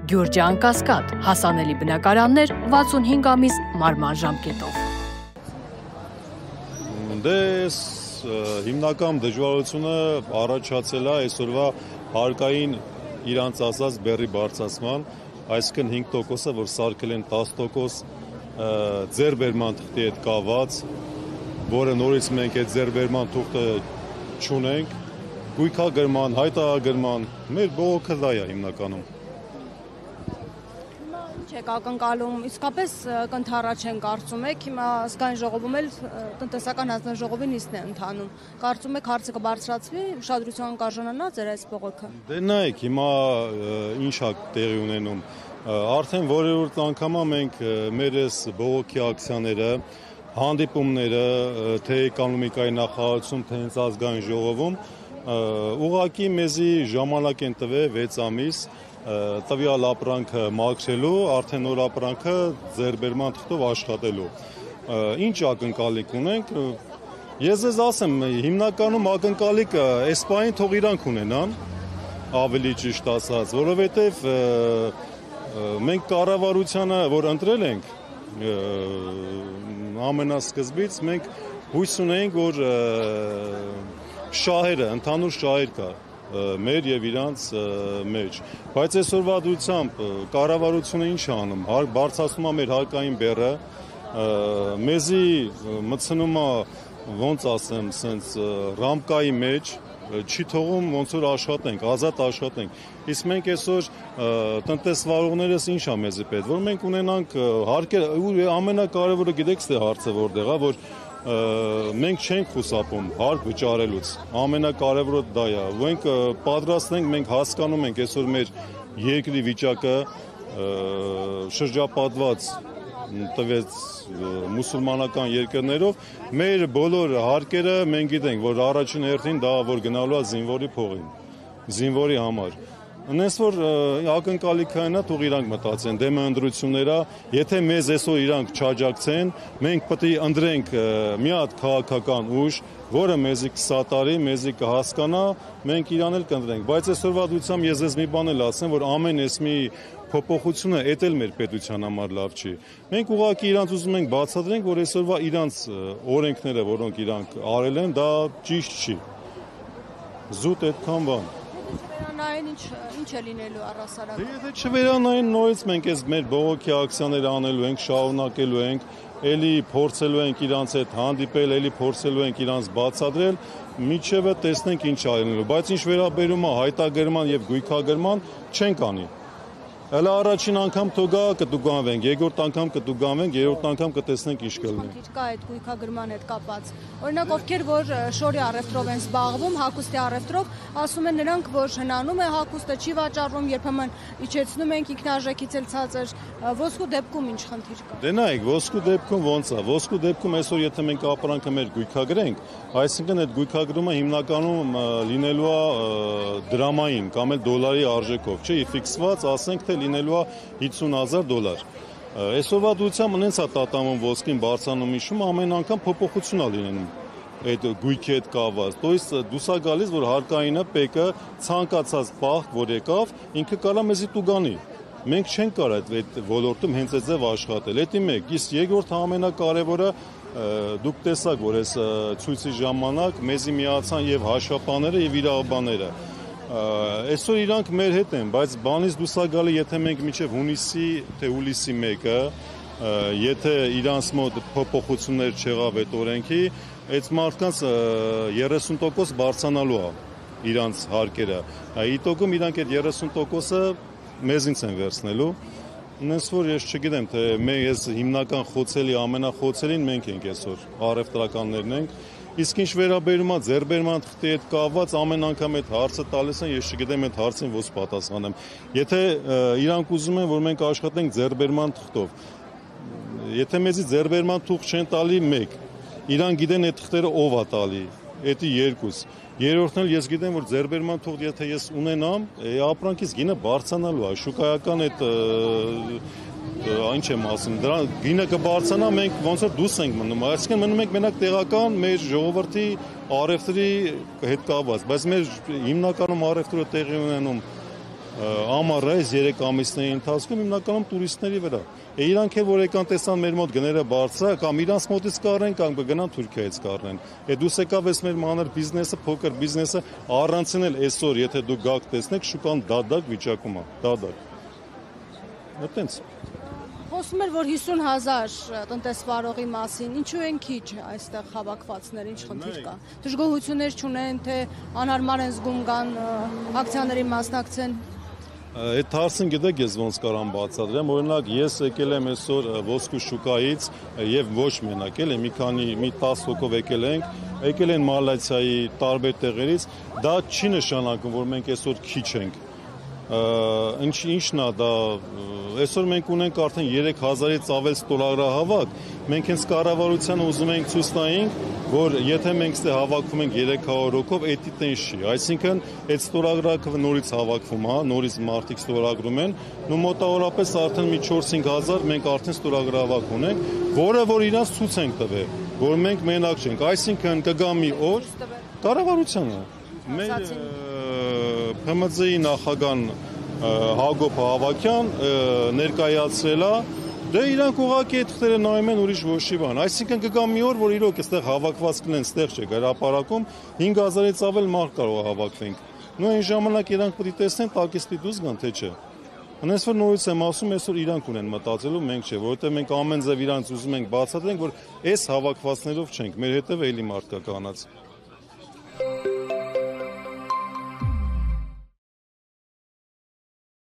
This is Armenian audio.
Գյուրջան Կասկադ, հասանելի բնակարաններ 65 ամիս մարման ժամկետով։ Դες հիմնական դժվարությունը առաջացել է այսօրվա հարկային իրանց ասած բեռի բարձրացման, այսինքն 5%-ը, որ սարքել են 10% ձեռբերման թղթի հետ կապված, որը նորից մենք այդ ձեռբերման թուղթը չունենք, գույքագրման, հայտարարագրման, մեր բողոքը դա է հիմնականում։ Չեք ակնկալում, իսկապես կընդառաջեն կարծում եք, հիմա ազգային ժողովում էլ տնտեսական հանձնաժողովի նիստն է ընթանում, կարծում եք հարցը կբարձրացվի, ուշադրության կարժանանա ձեր այս բողոքը։ Դե նայեք, հիմա ինչ է տեղի ունենում, արդեն որևէ անգամ մենք մեր այս բողոքի ակցիաները, հանդիպումները, թե էկոնոմիկայի նախարարություն, թե հենց ազգային ժողովում, ուղղակի մեզի ժամանակ են տվել 6 ամիս, տվյալ ապրանքը մաքրելու, արդեն նոր ապրանքը ձեռբերման թղթով աշխատելու։ Ինչ ակնկալիք ունենք, ես ձեզ ասեմ, հիմնականում ակնկալիքը այս պահին թող իրանք ունենան, ավելի ճիշտ ասած, որովհետև մենք կառավարությանը, որ ընտրել ենք ամենասկզբից, մենք հույս ունենք, որ շահերը, ընդհանուր շահեր կա մեր եւ իրանց մեջ, բայց այսօրվա դրությամբ կառավարությունը ինչ է անում, բարձրացնում է մեր հարկային բեռը, մեզի մտցնում է, ոնց ասեմ, սենց ռամկայի մեջ, չի թողում ոնց որ աշխատենք, ազատ աշխատենք, իսկ մենք այսօր տնտեսվարողներս ինչ է մեզի պետք, որ մենք ունենանք հարկեր, ամենակարևորը գիտեք թե հարցը որտեղ է, որ մենք չենք խուսափում հարկ վճարելուց, ամենակարևորը դա է, մենք պատրաստ ենք, մենք հասկանում ենք այսօր մեր երկրի վիճակը շրջապատված տվեց մուսուլմանական երկրներով, մեր բոլոր հարկերը մենք գիտենք, որ առաջին հերթին դա որ գնալու է զինվորի փողին, զինվորի համար։ Նես որ ակնկալիքն է, թող իրանք մտածեն, դեմը ընտրությունները, եթե մեզ այսօր իրանք չաջակցեն, մենք պետք է ընտրենք մի հատ քաղաքական ուժ, որը մեզի կսատարի, մեզի կհասկանա, մենք իրան էլ կընտրենք, բայց այսօրվա դրությամբ ես ձեզ մի բան էլ ասեմ, որ ամեն այս մի փոփոխությունը էդ էլ մեր պետության համար լավ չի։ Մենք ուղղակի իրանց ուզում ենք բացատրենք, որ այսօրվա իրանց օրենքները, որոնք իրանք արել են, դա ճիշտ չի։ Զուտ այդքան բան։ Վերանային ինչ է լինելու առհասարակ։ Եթե չվերանային նորից մենք այս մեր բողոքի ակցիաները անելու ենք, շարունակելու ենք, էլի փորձելու ենք իրանց հետ հանդիպել, էլի փորձելու ենք իրանց բացատրել, միջևը տեսնենք ինչ է լինելու, բայց ինչ վերաբերում է հայտագրման եւ գույքագրման չենք անի։ Հələ առաջին անգամ թողա կտուգանվենք, երկրորդ անգամ կտուգանվենք, երրորդ անգամ կտեսնենք ինչ կլինի։ Խնդիր կա այդ գույքագրման հետ կապված։ Օրինակ ովքեր որ շորի առևտրով են զբաղվում, հագուստի առևտրով, ասում են նրանք, որ հնանում է հագուստը, չի վաճառվում, երբեմն իջեցնում ենք ինքնարժեքից էլ ցածր, ոսկու դեպքում ինչ խնդիր կա։ Դե նայեք, ոսկու դեպքում ոնց է, ոսկու դեպքում այսօր եթե մենք ապրանքը մեր գույքագրենք, այսինքն այդ գույքագրումը հիմնականում լինելու է դրամային կամ էլ դոլարի արժեքով, չէ, ֆիքսված, ասենք թե լինելու է $50,000։ Այսօրվա դրությամբ նենց է տատանվում ոսկին բարձրանում իշխում, ամեն անգամ փոփոխություն է լինում այդ գույքի հետ կապված։ То есть դուս է գալիս, որ հարկայինը ՊԿ ցանկացած պահ, որ եկավ, ինքը կարա մեզի տուգանի։ Մենք չենք կարող այդ ոլորտում հենց այդ ձև աշխատել։ Դա մեկ, իսկ երկրորդ ամենակարևորը դուք տեսաք, որ այս ցույցի ժամանակ մեզի միացան եւ հաշվապահները եւ իրավաբանները։ Այսօր իրանք մեր հետ են, բայց բանից դուրս է գալի, եթե մենք մինչև հունիսի թե հուլիսի 1-ը, եթե իրանց մոտ փոփոխություններ չեղավ այդ օրենքի, այդ մարդկանց 30% բարձրանալու է իրանց հարկերը։ Իտոգում իրանք այդ 30%-ը մեզինց են վերցնելու։ Նենց որ ես չգիտեմ, թե մենք հիմնական խոցելի, ամենախոցելին մենք ենք այսօր, առևտրականներն ենք։ Իսկ ինչ վերաբերում է ձեռբերման թղթի հետ կապված, ամեն անգամ այդ հարցը տալիս են, ես չգիտեմ այդ հարցին ոնց պատասխանեմ։ Եթե իրանք ուզում են, որ մենք աշխատենք ձեռբերման թղթով, եթե մեզի ձեռբերման թուղթ չեն տալի մեկ, իրանք գիտեն այդ թղթերը ով է տալի, էդի երկուս։ Երրորդն էլ ես գիտեմ, որ ձեռբերման թուղթ եթե ես ունենամ, ապրանքից գինը բարձրանալու է, շուկայական այդ ինչ եմ ասում, դրա գինը կբարձրանա, մենք ոնց որ դուրս ենք մնում, այսինքն մնում ենք մենակ տեղական մեր ժողովրդի առևտրի հետ կապված, բայց մեր հիմնականում առևտուրը տեղի ունենում ամառայից 3 ամիսների ընթացքում հիմնականում տուրիստների վրա։ Իրանք էլ որ եկան տեսան մեր մոտ գները բարձր, կամ իրանց մոտից կառնեն, կամ կգնան Թուրքիայից կառնեն։ Դուս եկավ էս մեր մանր բիզնեսը, փոքր բիզնեսը առանցին էլ այսօր, եթե դու գաք տեսնեք, շուկան դադակ վիճակում է, դադակ։ Այդտենց։ Խոսում էր, որ 50,000 տնտեսվարողի մասին, ինչու են քիչ այստեղ հավաքվածներ, ինչ խնդիր կա։ Դժգոհություններ չունեն, թե անհարմար են զգում կան ակցիաների մասնակցեն։ Այդ հարցին գիտեք ես ոնց կարամ բացատրեմ, օրինակ ես եկել եմ այսօր ոսկու շուկայից եւ ոչ մենակ էլ մի 10 հոգով եկել են Մալայցիայի տարբեր տեղերից, դա չի նշանակում, որ մենք այսօր քիչ ենք։ Ինչն է դա, այսօր մենք ունենք արդեն 3000-ից ավել ստորագրահավաք, մենք հենց կառավարությանը ուզում ենք ցույց տայինք, որ եթե մենք ստե հավաքվում ենք 300 հոգով, դա տեն չի, այսինքն այդ ստորագրահավաքը նորից հավաքվում է, նորից մարդիկ ստորագրում են, ու մոտավորապես արդեն մի 4-5 մենք արդեն ստորագրահավաք ունենք, որը որ իրանց ցույց ենք տվել, որ մենք մենակ չենք, այսինքն կգա մի օր կառավարությանը մեր ՓՄԶ-ի նախագահ Հակոբ Հավաքյան ներկայացրել է, դե իրանք ուղղակի այդ թղթերը նայում են ուրիշ ոչի բան, այսինքն կգա մի օր, որ իրոք այստեղ հավաքված կլինեն, այստեղ չէ, հրապարակում 5000-ից ավել մարդ կարող հավաքվենք։ Նույն այն ժամանակ իրանք պետք է տեսնեն տակիստի դուրս գան, թե չէ։ Հենց որ նորից եմ ասում, այսօր իրանք ունեն մտածելու, մենք չէ, որովհետև մենք ամեն ձև իրանց ուզում ենք բացատրենք, որ այս հավաքվածներով չենք, մեր հետևը էլի մարդ կա կանած։